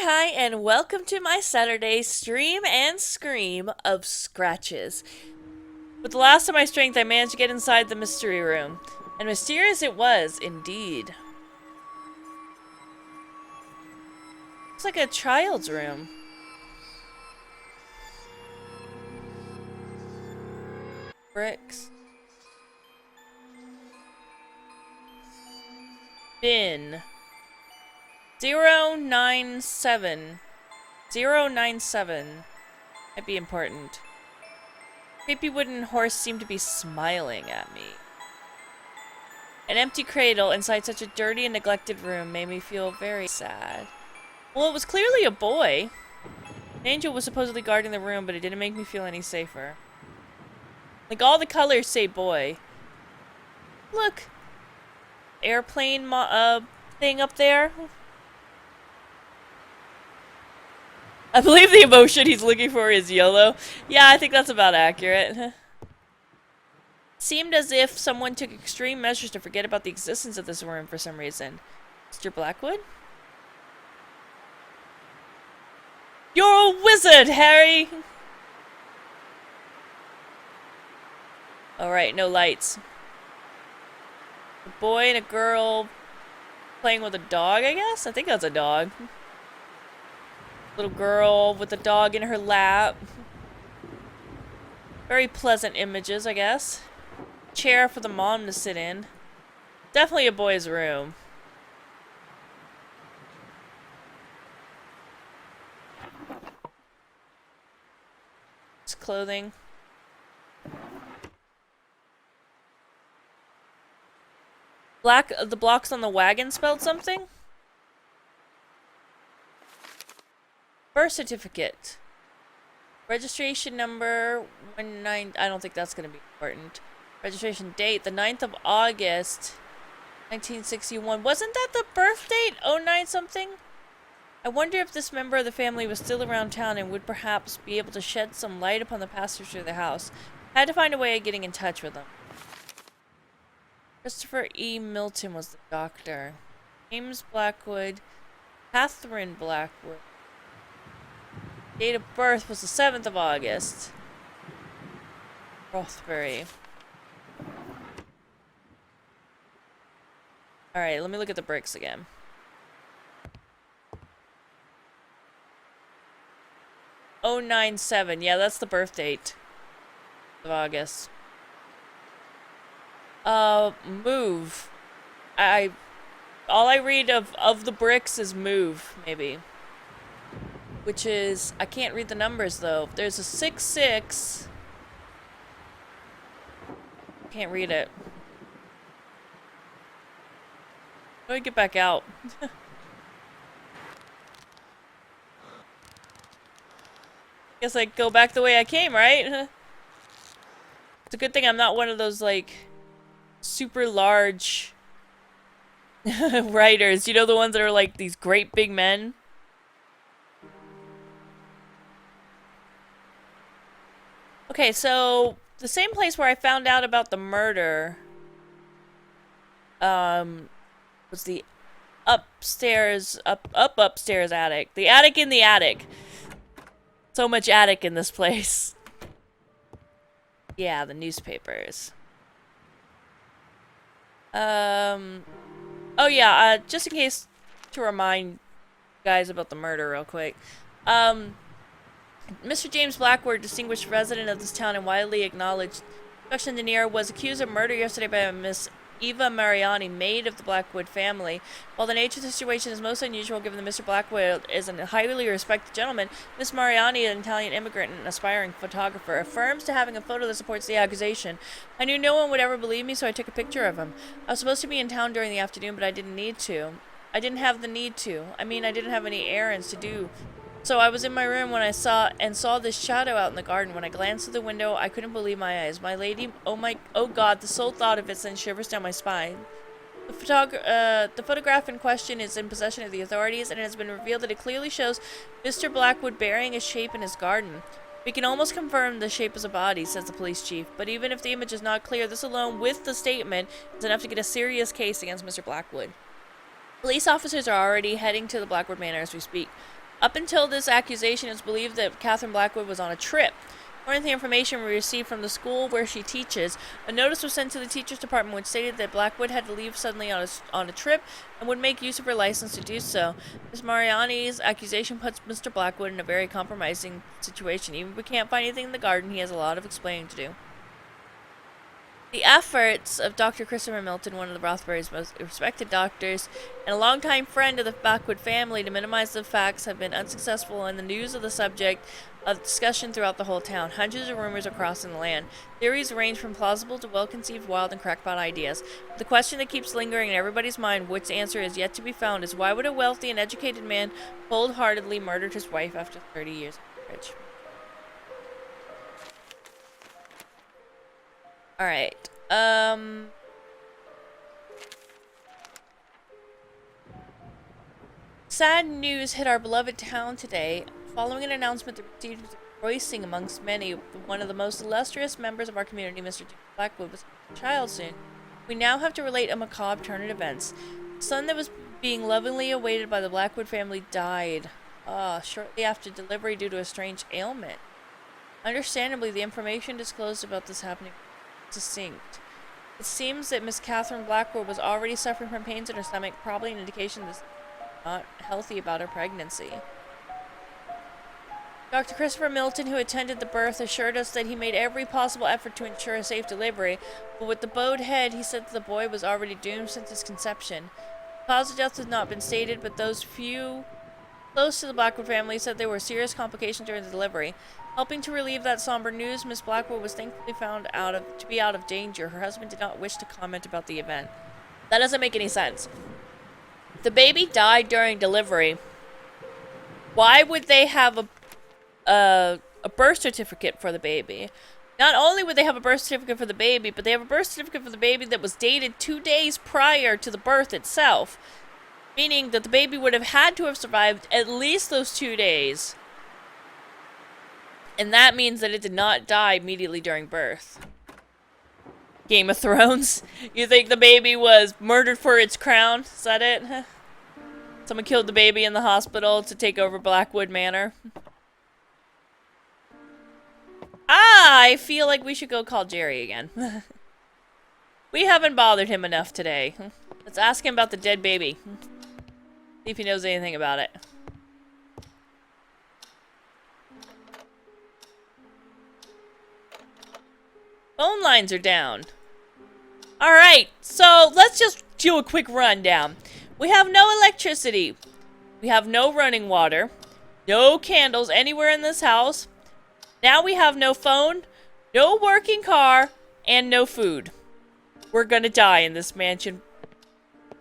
Hi, and welcome to my Saturday stream and scream of scratches. With the last of my strength, I managed to get inside the mystery room. And mysterious it was, indeed. It's like a child's room. Bricks. Bin. 097. 097. Might be important. Creepy wooden horse seemed to be smiling at me. An empty cradle inside such a dirty and neglected room made me feel very sad. Well, it was clearly a boy. An angel was supposedly guarding the room, but it didn't make me feel any safer. Like, all the colors say boy. Look! Airplane thing up there. I believe the emotion he's looking for is yellow. Yeah, I think that's about accurate. Seemed as if someone took extreme measures to forget about the existence of this room for some reason. Mr. Blackwood? You're a wizard, Harry! Alright, no lights. A boy and a girl playing with a dog, I guess? I think that's a dog. Little girl with a dog in her lap. Very pleasant images, I guess. Chair for the mom to sit in. Definitely a boy's room. It's clothing. The blocks on the wagon spelled something? Birth certificate. Registration number 19. I don't think that's going to be important. Registration date, the 9th of August, 1961. Wasn't that the birth date? 09 something? I wonder if this member of the family was still around town and would perhaps be able to shed some light upon the passage through the house. I had to find a way of getting in touch with him. Christopher E. Milton was the doctor. James Blackwood. Catherine Blackwood. Date of birth was the 7th of August. Rothbury. Alright, let me look at the bricks again. Oh 97. Yeah, that's the birth date of August. Move. All I read of the bricks is move, maybe. Which is, I can't read the numbers though. There's a 6-6. Can't read it. Let me get back out. Guess I go back the way I came, right? It's a good thing I'm not one of those, like, super large writers. You know, the ones that are like these great big men? Okay, so the same place where I found out about the murder was the upstairs upstairs attic. The attic in the attic. So much attic in this place. Yeah, the newspapers. Oh yeah, just in case to remind you guys about the murder real quick. Mr. James Blackwood, distinguished resident of this town and widely acknowledged production engineer, was accused of murder yesterday by Miss Eva Mariani, maid of the Blackwood family. While the nature of the situation is most unusual given that Mr. Blackwood is a highly respected gentleman, Miss Mariani, an Italian immigrant and aspiring photographer, affirms to having a photo that supports the accusation. I knew no one would ever believe me, so I took a picture of him. I was supposed to be in town during the afternoon, but I didn't need to. I didn't have the need to. I mean, I didn't have any errands to do. So I was in my room when I saw this shadow out in the garden. When I glanced through the window, I couldn't believe my eyes. My lady, oh God, the sole thought of it sent shivers down my spine. The photograph in question is in possession of the authorities, and it has been revealed that it clearly shows Mr. Blackwood burying a shape in his garden. We can almost confirm the shape is a body, says the police chief. But even if the image is not clear, this alone, with the statement, is enough to get a serious case against Mr. Blackwood. Police officers are already heading to the Blackwood Manor as we speak. Up until this accusation, it's believed that Catherine Blackwood was on a trip. According to the information we received from the school where she teaches, a notice was sent to the teacher's department which stated that Blackwood had to leave suddenly on a trip and would make use of her license to do so. Ms. Mariani's accusation puts Mr. Blackwood in a very compromising situation. Even if we can't find anything in the garden, he has a lot of explaining to do. The efforts of Dr. Christopher Milton, one of the Rothbury's most respected doctors, and a longtime friend of the Blackwood family to minimize the facts have been unsuccessful, and the news of the subject of discussion throughout the whole town. Hundreds of rumors are crossing the land. Theories range from plausible to well-conceived, wild, and crackpot ideas. But the question that keeps lingering in everybody's mind, which answer is yet to be found, is why would a wealthy and educated man cold-heartedly murder his wife after 30 years of marriage? Alright, sad news hit our beloved town today. Following an announcement that received rejoicing amongst many, one of the most illustrious members of our community, Mr. James Blackwood, was a child soon. We now have to relate a macabre turn of events. The son that was being lovingly awaited by the Blackwood family died, shortly after delivery due to a strange ailment. Understandably, the information disclosed about this happening was distinct. It seems that Miss Catherine Blackwood was already suffering from pains in her stomach, probably an indication that not healthy about her pregnancy. Dr. Christopher Milton, who attended the birth, assured us that he made every possible effort to ensure a safe delivery, but with the bowed head, he said that the boy was already doomed since his conception. The cause of death has not been stated, but those few close to the Blackwood family said there were serious complications during the delivery. Helping to relieve that somber news, Miss Blackwood was thankfully found to be out of danger. Her husband did not wish to comment about the event. That doesn't make any sense. The baby died during delivery. Why would they have a birth certificate for the baby? Not only would they have a birth certificate for the baby, but they have a birth certificate for the baby that was dated 2 days prior to the birth itself. Meaning that the baby would have had to have survived at least those 2 days. And that means that it did not die immediately during birth. Game of Thrones? You think the baby was murdered for its crown? Is that it? Someone killed the baby in the hospital to take over Blackwood Manor. I feel like we should go call Jerry again. We haven't bothered him enough today. Let's ask him about the dead baby. See if he knows anything about it. Phone lines are down. Alright, so let's just do a quick rundown. We have no electricity. We have no running water. No candles anywhere in this house. Now we have no phone, no working car, and no food. We're gonna die in this mansion.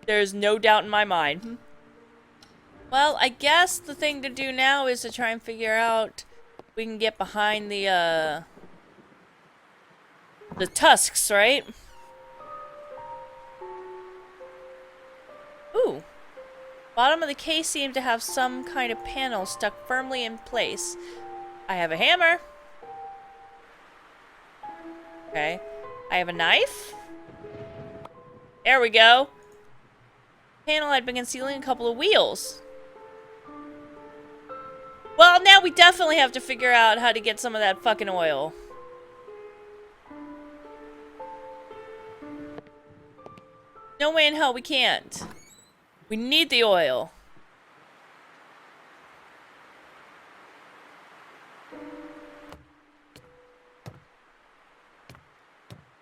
There's no doubt in my mind. Well, I guess the thing to do now is to try and figure out if we can get behind the tusks, right? Ooh. Bottom of the case seemed to have some kind of panel stuck firmly in place. I have a hammer. Okay. I have a knife. There we go. Panel had been concealing a couple of wheels. Well, now we definitely have to figure out how to get some of that fucking oil. No way in hell we can't. We need the oil.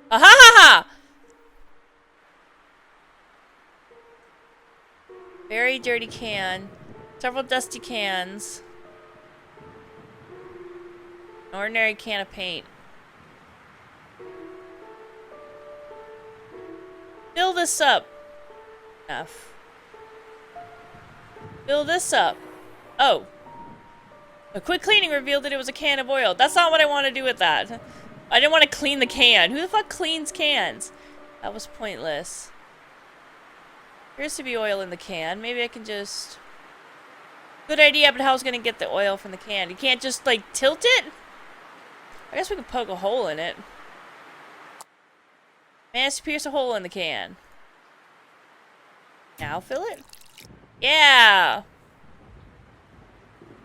Ah ha ha ha! Very dirty can. Several dusty cans. An ordinary can of paint. Fill this up. Enough. Fill this up. Oh. A quick cleaning revealed that it was a can of oil. That's not what I want to do with that. I didn't want to clean the can. Who the fuck cleans cans? That was pointless. Appears to be oil in the can. Maybe I can just... Good idea, but how's gonna get the oil from the can? You can't just, like, tilt it? I guess we could poke a hole in it. Managed to pierce a hole in the can. Now fill it? Yeah!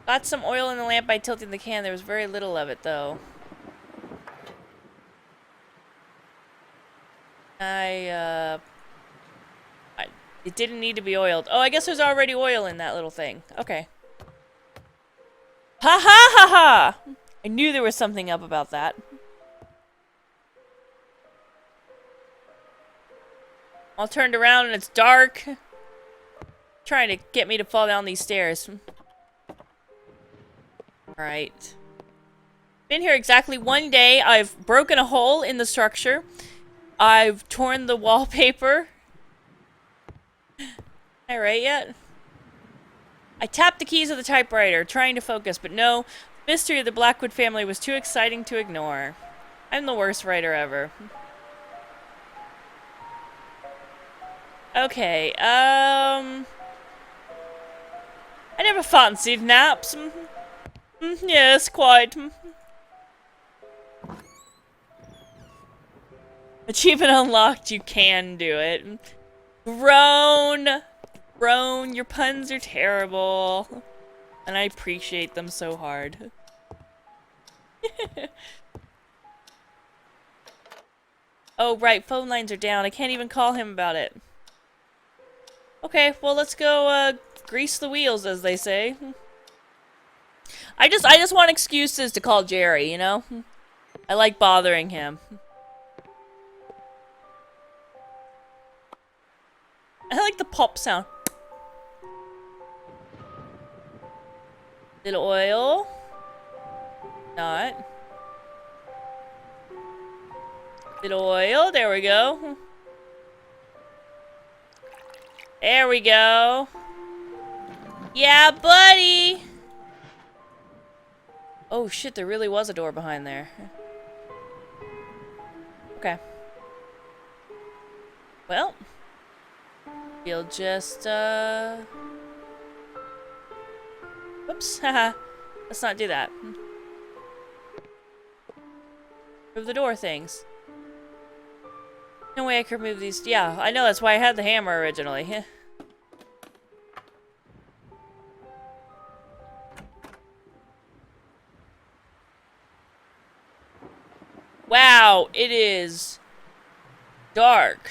Got some oil in the lamp by tilting the can. There was very little of it, though. It didn't need to be oiled. Oh, I guess there's already oil in that little thing. Okay. Ha ha ha ha! I knew there was something up about that. All turned around and it's dark. Trying to get me to fall down these stairs. Alright. Been here exactly 1 day. I've broken a hole in the structure. I've torn the wallpaper. Am I right yet? I tapped the keys of the typewriter, trying to focus, but no. The mystery of the Blackwood family was too exciting to ignore. I'm the worst writer ever. Okay, I never fancied naps. Yes, quite. Achievement unlocked, you can do it. Groan! Groan, your puns are terrible. And I appreciate them so hard. Oh, right, phone lines are down. I can't even call him about it. Okay, well, let's go, grease the wheels, as they say. I just want excuses to call Jerry, you know? I like bothering him. I like the pop sound. Little oil. Not. Little oil, there we go. There we go. Yeah, buddy! Oh shit, there really was a door behind there. Okay. Well. We'll just, Whoops, haha. Let's not do that. Move the door things. No way I could remove these. Yeah, I know, that's why I had the hammer originally. Wow, it is dark.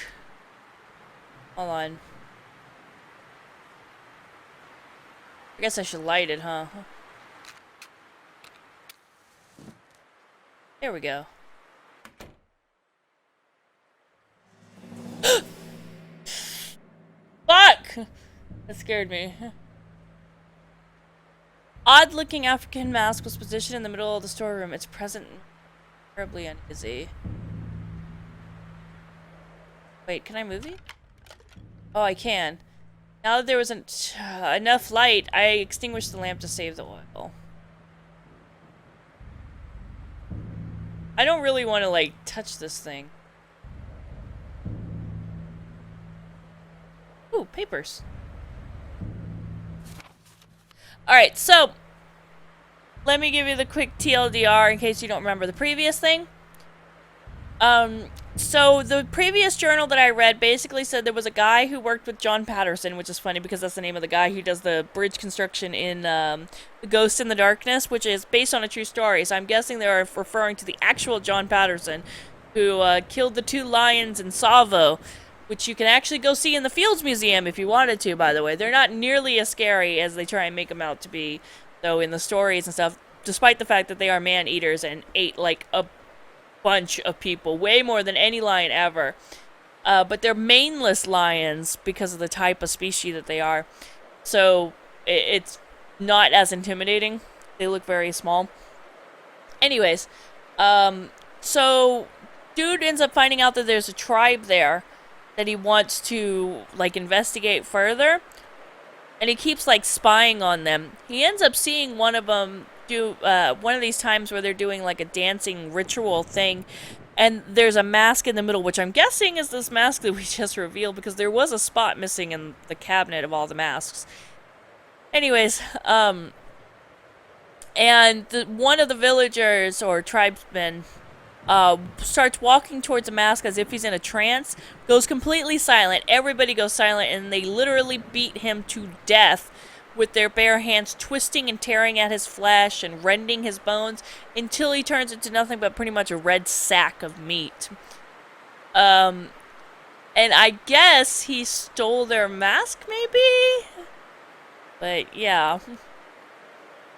Hold on. I guess I should light it, huh? There we go. Fuck! That scared me. Odd-looking African mask was positioned in the middle of the storeroom. Its present terribly uneasy. Wait, can I move these? Oh, I can. Now that there wasn't enough light, I extinguished the lamp to save the oil. I don't really want to, like, touch this thing. Ooh, papers. Alright, so let me give you the quick TLDR in case you don't remember the previous thing. So the previous journal that I read basically said there was a guy who worked with John Patterson, which is funny because that's the name of the guy who does the bridge construction in The Ghost in the Darkness, which is based on a true story. So I'm guessing they are referring to the actual John Patterson who killed the 2 lions in Savo, which you can actually go see in the Fields Museum if you wanted to, by the way. They're not nearly as scary as they try and make them out to be, though, in the stories and stuff, despite the fact that they are man-eaters and ate, like, a bunch of people, way more than any lion ever. But they're maneless lions because of the type of species that they are. So it's not as intimidating. They look very small. Anyways, so dude ends up finding out that there's a tribe there that he wants to, like, investigate further. And he keeps, like, spying on them. He ends up seeing one of them do one of these times where they're doing, like, a dancing ritual thing, and there's a mask in the middle, which I'm guessing is this mask that we just revealed, because there was a spot missing in the cabinet of all the masks. Anyways, and one of the villagers or tribesmen starts walking towards the mask as if he's in a trance, goes completely silent, everybody goes silent, and they literally beat him to death with their bare hands, twisting and tearing at his flesh and rending his bones until he turns into nothing but pretty much a red sack of meat. And I guess he stole their mask, maybe? But yeah.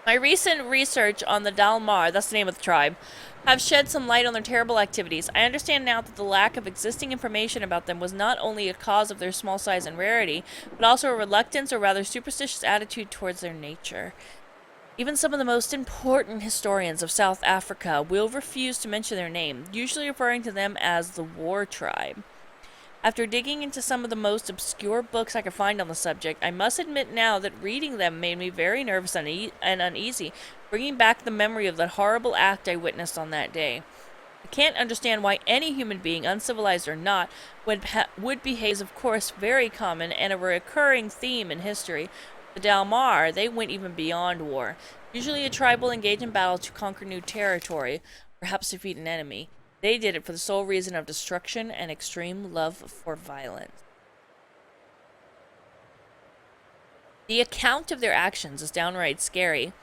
My recent research on the Dalmar, that's the name of the tribe, have shed some light on their terrible activities. I understand now that the lack of existing information about them was not only a cause of their small size and rarity, but also a reluctance or rather superstitious attitude towards their nature. Even some of the most important historians of South Africa will refuse to mention their name, usually referring to them as the War Tribe. After digging into some of the most obscure books I could find on the subject, I must admit now that reading them made me very nervous and uneasy, bringing back the memory of that horrible act I witnessed on that day. I can't understand why any human being, uncivilized or not, would behave is of course very common and a recurring theme in history. The Dalmar, they went even beyond war. Usually a tribe will engage in battle to conquer new territory, perhaps defeat an enemy. They did it for the sole reason of destruction and extreme love for violence. The account of their actions is downright scary.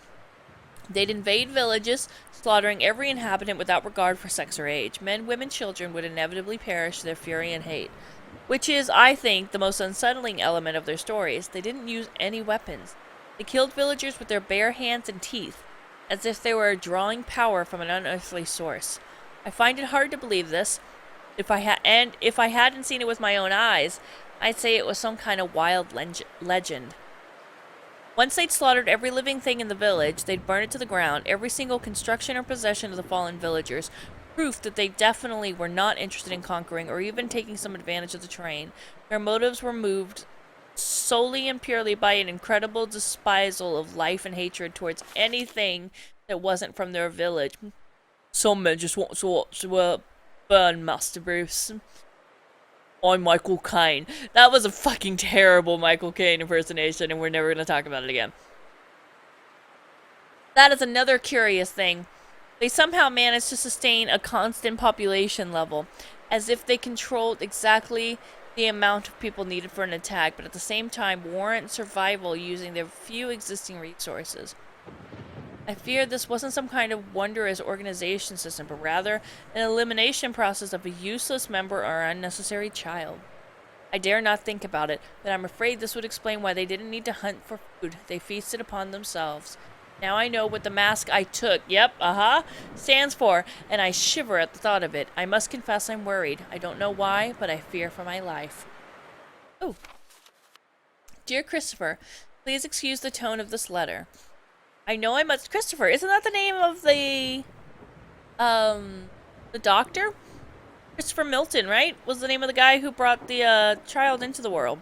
They'd invade villages, slaughtering every inhabitant without regard for sex or age. Men, women, children would inevitably perish to their fury and hate. Which is, I think, the most unsettling element of their stories. They didn't use any weapons. They killed villagers with their bare hands and teeth, as if they were drawing power from an unearthly source. I find it hard to believe this. If I hadn't seen it with my own eyes, I'd say it was some kind of wild legend. Once they'd slaughtered every living thing in the village, they'd burn it to the ground, every single construction or possession of the fallen villagers, proof that they definitely were not interested in conquering or even taking some advantage of the terrain. Their motives were moved solely and purely by an incredible despisal of life and hatred towards anything that wasn't from their village. Some men just want to watch the burn, Master Bruce. I'm Michael Caine. That was a fucking terrible Michael Caine impersonation, and we're never going to talk about it again. That is another curious thing. They somehow managed to sustain a constant population level, as if they controlled exactly the amount of people needed for an attack, but at the same time warrant survival using their few existing resources. I fear this wasn't some kind of wondrous organization system, but rather an elimination process of a useless member or unnecessary child. I dare not think about it, but I'm afraid this would explain why they didn't need to hunt for food. They feasted upon themselves. Now I know what the mask I took, stands for, and I shiver at the thought of it. I must confess I'm worried. I don't know why, but I fear for my life. Oh. Dear Christopher, please excuse the tone of this letter. I know I must... Christopher, isn't that the name of the doctor? Christopher Milton, right? Was the name of the guy who brought the, child into the world.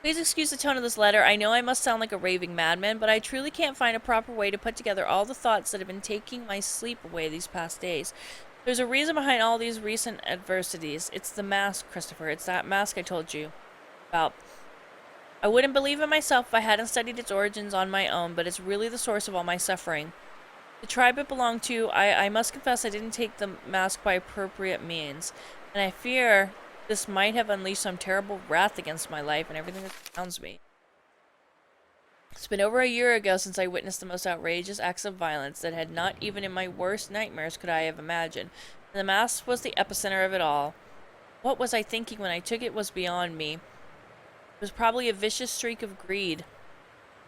Please excuse the tone of this letter. I know I must sound like a raving madman, but I truly can't find a proper way to put together all the thoughts that have been taking my sleep away these past days. There's a reason behind all these recent adversities. It's the mask, Christopher. It's that mask I told you about. I wouldn't believe it myself if I hadn't studied its origins on my own, but it's really the source of all my suffering. The tribe it belonged to, I must confess I didn't take the mask by appropriate means, and I fear this might have unleashed some terrible wrath against my life and everything that surrounds me. It's been over a year ago since I witnessed the most outrageous acts of violence that had not even in my worst nightmares could I have imagined, and the mask was the epicenter of it all. What was I thinking when I took it was beyond me. It was probably a vicious streak of greed.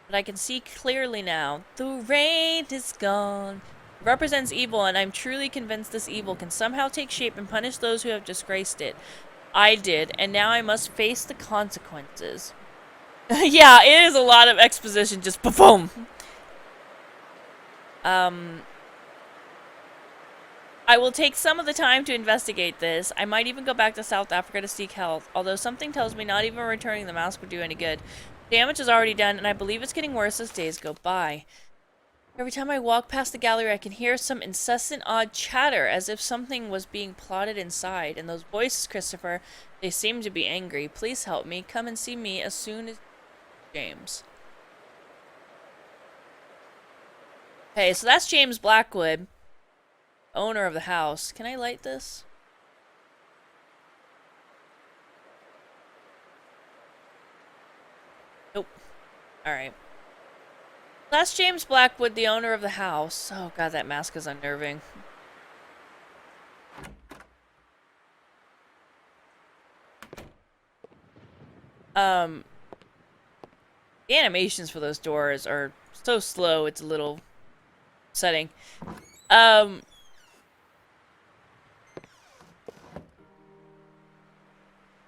But I can see clearly now. The rain is gone. It represents evil, and I'm truly convinced this evil can somehow take shape and punish those who have disgraced it. I did, and now I must face the consequences. Yeah, it is a lot of exposition, just boom. I will take some of the time to investigate this. I might even go back to South Africa to seek help, although something tells me not even returning the mask would do any good. Damage is already done, and I believe it's getting worse as days go by. Every time I walk past the gallery, I can hear some incessant odd chatter, as if something was being plotted inside. And those voices, Christopher, they seem to be angry. Please help me. Come and see me as soon as... James. Okay, so that's James Blackwood, owner of the house. Can I light this? Nope. Alright. That's James Blackwood, the owner of the house. Oh god, that mask is unnerving. The animations for those doors are so slow, it's a little upsetting.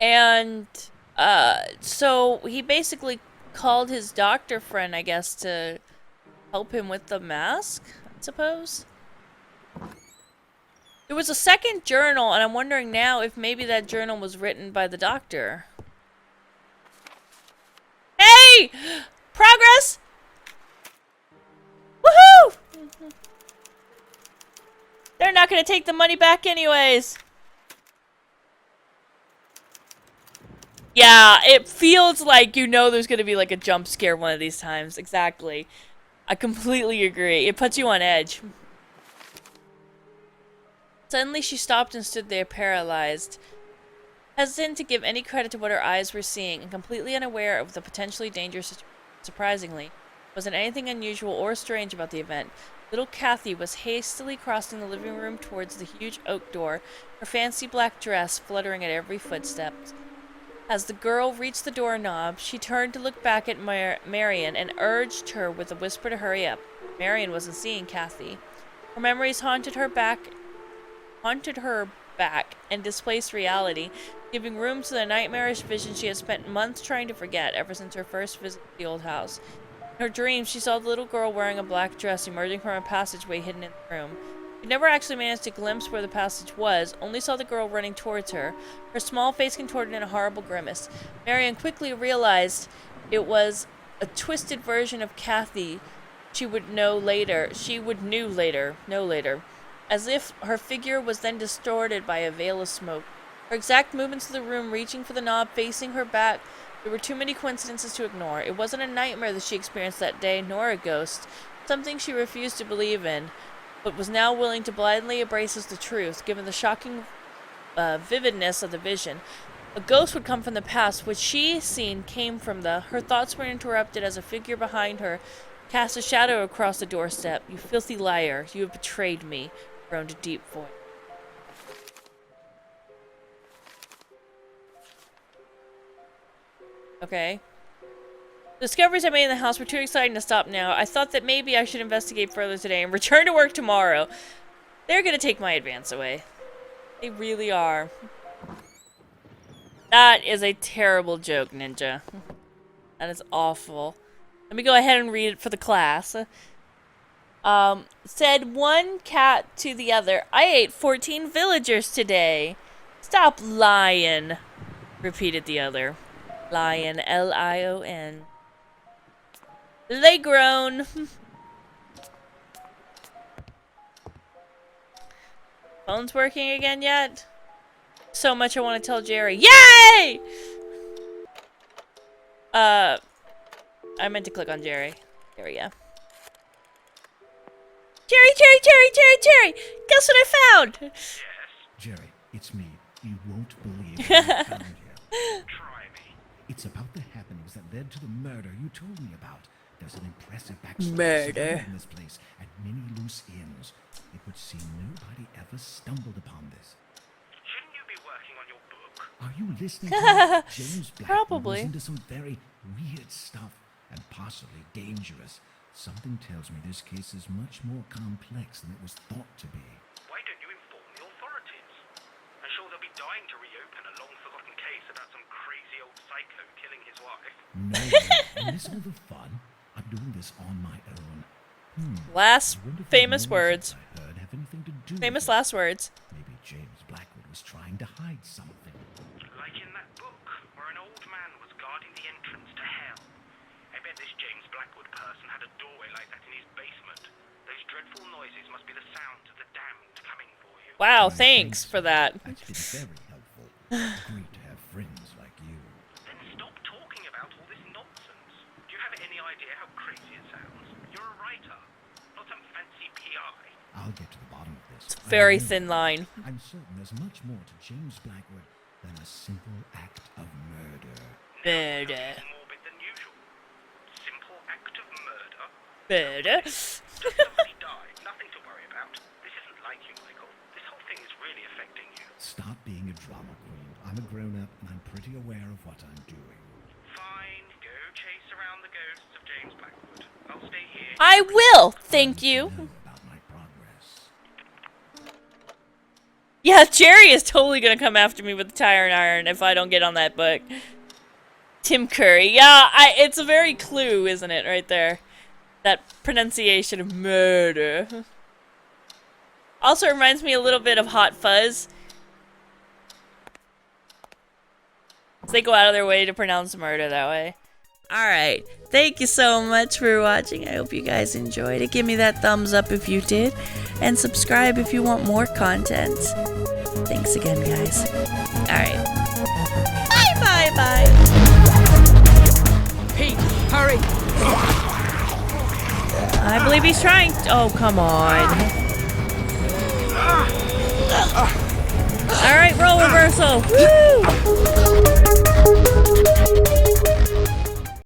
And, so he basically called his doctor friend, I guess, to help him with the mask, I suppose? There was a second journal, and I'm wondering now if maybe that journal was written by the doctor. Hey! Progress! Woohoo! They're not gonna take the money back anyways. Yeah, it feels like you know there's gonna be like a jump scare one of these times. Exactly. I completely agree. It puts you on edge. Suddenly she stopped and stood there paralyzed, hesitant to give any credit to what her eyes were seeing, and completely unaware of the potentially dangerous situation. Surprisingly, wasn't anything unusual or strange about the event. Little Kathy was hastily crossing the living room towards the huge oak door, her fancy black dress fluttering at every footstep. As the girl reached the doorknob, she turned to look back at Marion and urged her with a whisper to hurry up. Marion wasn't seeing Kathy. Her memories haunted her back and displaced reality, giving room to the nightmarish vision she had spent months trying to forget ever since her first visit to the old house. In her dreams, she saw the little girl wearing a black dress emerging from a passageway hidden in the room. She never actually managed to glimpse where the passage was, only saw the girl running towards her, her small face contorted in a horrible grimace. Marion quickly realized it was a twisted version of Kathy she would know later, as if her figure was then distorted by a veil of smoke. Her exact movements of the room, reaching for the knob, facing her back, there were too many coincidences to ignore. It wasn't a nightmare that she experienced that day, nor a ghost, something she refused to believe in, but was now willing to blindly embrace as the truth, given the shocking vividness of the vision. A ghost would come from the past, which she seen came from the... Her thoughts were interrupted as a figure behind her cast a shadow across the doorstep. "You filthy liar, you have betrayed me," groaned a deep voice. Okay. The discoveries I made in the house were too exciting to stop now. I thought that maybe I should investigate further today and return to work tomorrow. They're gonna take my advance away. They really are. That is a terrible joke, Ninja. That is awful. Let me go ahead and read it for the class. Said one cat to the other, "I ate 14 villagers today." "Stop lying," repeated the other. Lion, L-I-O-N. They groan. Phone's working again yet? So much I want to tell Jerry. Yay! I meant to click on Jerry. There we go. Jerry, Jerry, Jerry, Jerry, Jerry! Guess what I found? Yes? Jerry, it's me. You won't believe what I found here. Try me. It's about the happenings that led to the murder you told me about. There's an impressive backstory Murder in this place and many loose ends. It would seem nobody ever stumbled upon this. Shouldn't you be working on your book? Are you listening to me? James Blackwood Probably. was into some very weird stuff and possibly dangerous. Something tells me this case is much more complex than it was thought to be. Why don't you inform the authorities? I'm sure they'll be dying to reopen a long-forgotten case about some crazy old psycho killing his wife. No, I miss all the fun. I'm doing this on my own. Last I wonder if the famous noises words. I heard have anything to do Famous with it. last words. Maybe James Blackwood was trying to hide something. Like in that book, where an old man was guarding the entrance to hell. I bet this James Blackwood person had a doorway like that in his basement. Those dreadful noises must be the sounds of the damned coming for you. Wow, I thanks think for so. that. That's been very helpful. Great to have friends like you. Then stop talking about all this nonsense. Do you have any idea how crazy it sounds? You're a writer, not some fancy PI. I'll get to the bottom of this. It's a very I know thin line. I'm certain there's much more to James Blackwood than a simple act of murder. Murder. Morbid than usual. Simple Murder. Just somebody died. Nothing to worry about. This isn't like you, Michael. This whole thing is really affecting you. Stop being a drama queen. I'm a grown-up and I'm pretty aware of what I'm doing. Fine. Go chase around the ghosts of James Blackwood. I'll stay here. I will. Thank you. Know about my progress. Yeah, Jerry is totally gonna come after me with the tire and iron if I don't get on that book. Tim Curry. Yeah, it's a very clue, isn't it, right there? That pronunciation of murder. Also reminds me a little bit of Hot Fuzz. They go out of their way to pronounce murder that way. Alright, thank you so much for watching. I hope you guys enjoyed it. Give me that thumbs up if you did. And subscribe if you want more content. Thanks again, guys. Alright. Bye, bye, bye. Pete, hurry! I believe he's trying. Oh, come on. Alright, roll reversal. Woo!